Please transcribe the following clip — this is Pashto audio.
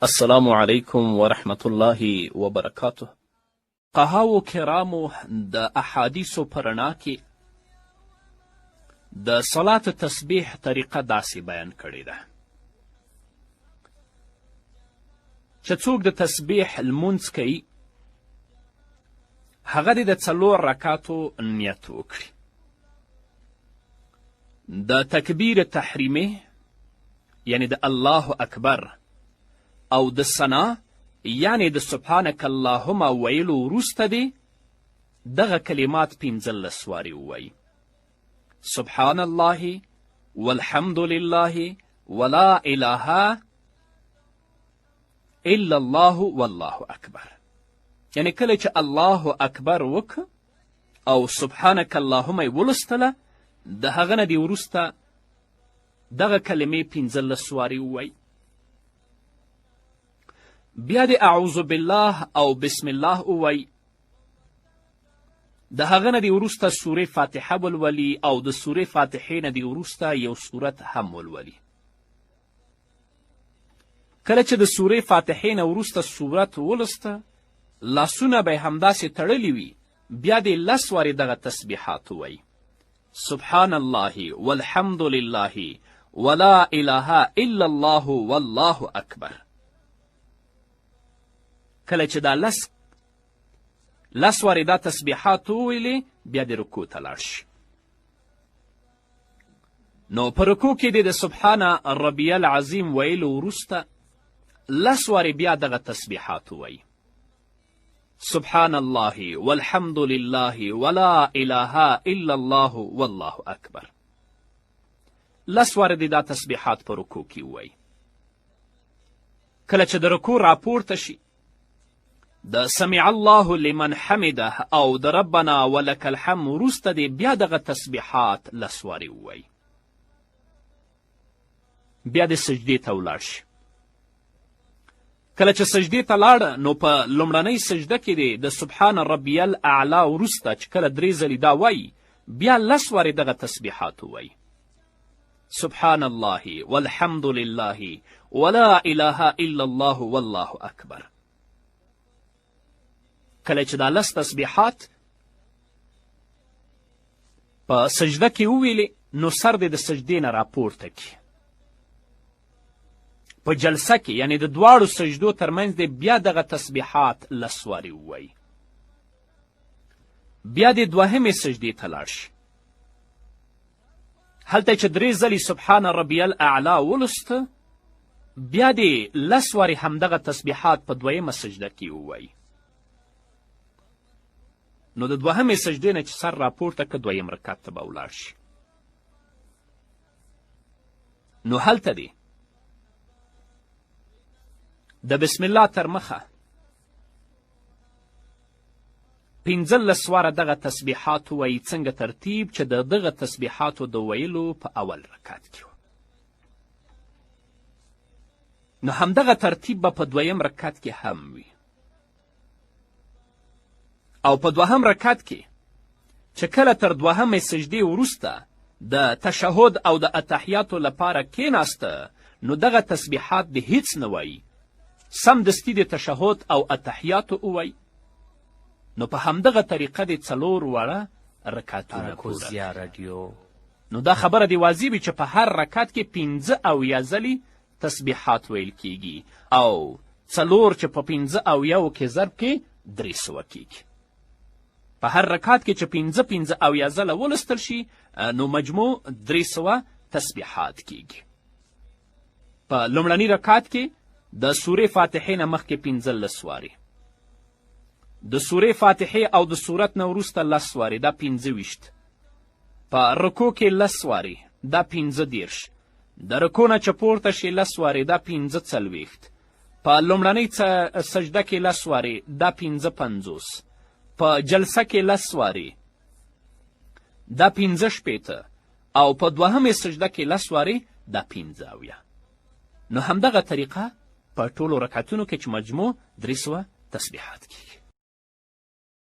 السلام علیکم ورحمت الله وبرکاته. فقهاو کرامو د احادیثو په رڼا کې د صلات تسبیح طریقه داسې بیان کړې ده چې څوک د تسبیح لمونځ کوي هغه دې د 4 رکعاتو نیت وکړي. د تکبیر تحریمه یعنی د الله اکبر او د ثنا یعنی د سبحانک اللهم ویلو وروسته دې دغه کلمات 15 وارې ووایي: سبحان الله والحمد لله ولا اله الا الله والله اکبر. یعنی کله چې الله اکبر وک او سبحانک اللهم یې ولوستله د هغه نه دې وروسته دغه کلمې 15 وارې ووایي. بیا د اعوذ بالله او بسم الله ووایي. د هغه نه دې وروسته سورې فاتحه ولولي او د سورې فاتحې نه دې وروسته یو صورت هم ولولي. کله چې د سورې فاتحې نه وروسته صورت ولسته لاسونه به یې همداسې تړلي وي بیا دې 10 وارې دغه تسبیحات ووایي: سبحان الله والحمد لله ولا اله الا الله والله اکبر. کله چې دا 10 وارې دا تسبیحات وویلې بیا د رکوع ته لاړ شي. نو په رکوع کې د سبحان ربی العظیم ویلو وروسته 10 وارې بیا دغه تسبیحات ووایي: سبحان الله والحمد لله ولا اله الا الله والله اکبر. 10 وارې دا تسبیحات په رکوع کې ووایي. کله چې د رکوع راپورته شي د سمع الله لمن حمده او د ربنا ولک الحمد وروسته دې بیا دغه تسبیحات 10 وارې ووایي. بیا د سجدې ته ولاړ شي. کله چې سجدې ته لاړه نو په لومړنۍ سجده کې دې د سبحان ربی الاعلی وروسته چې کله 3 ځلې دا وایي بیا 10 وارې دغه تسبیحات ووایي: سبحان الله والحمد لله ولا اله الا الله والله اکبر. کله چې دا 10 تسبیحات په سجده کې وویلې نو سر دې د سجدې نه راپورته کړي. په جلسه کې یعنی د دواړو سجدو ترمنځ دې بیا دغه تسبیحات 10 وارې ووایي. بیا دې 2مې سجدې ته لاړ شي. هلته چې 3 ځلې سبحان ربی الاعلی ولسته بیا دې 10 وارې همدغه تسبیحات په 2مه سجده کې ووایي. نو د 2مې سجدې نه چې سر راپورته که 2م رکعت ته به ولاړ شي. نو هلته دی د بسم الله تر مخه 15 واره دغه تسبیحات ووایي. څنګه ترتیب چې د دغه تسبیحاتو د ویلو په اول رکعت کې و. نو همدغه ترتیب به په 2م رکعت کې هم وي. او په 2م رکعت کې چې کله تر 2مې سجدې وروسته د تشهد او د اتحیاتو لپاره کیناسته نو دغه تسبیحات د هیڅ نه وایي. سمدستي د تشهد او اتحیاتو ووایي. نو په همدغه طریقه د 4 واړه رکعتونه پوره. نو دا خبره دې واضح وي چې په هر رکعت کې 15 ځلې تسبیحات ویل کیږي او 4 چې په 15 کې ضرب کې 300 کیږي. په هر رکعت کې چې 15 ځله ولستل شي نو مجموع 300 تسبیحات کیږي. په لومړني رکعت کې د سورې فاتحې نه مخکې 15 وارې، د سورې فاتحې او د سورت نه وروسته 10 وارې، دا 25. په رکوع کې 10 وارې، دا 15. د رکوع نه چې پورته شي 10 وارې، دا 45. په لومړنۍ سجده کې 10 وارې، دا 55. په جلسه کې 10 وارې، دا 65. او په 2مې سجده کې 10 وارې، دا 50. نو همدغه طریقه په ټولو رکعتونو کې چې مجموع 300 تسبیحات کیږي.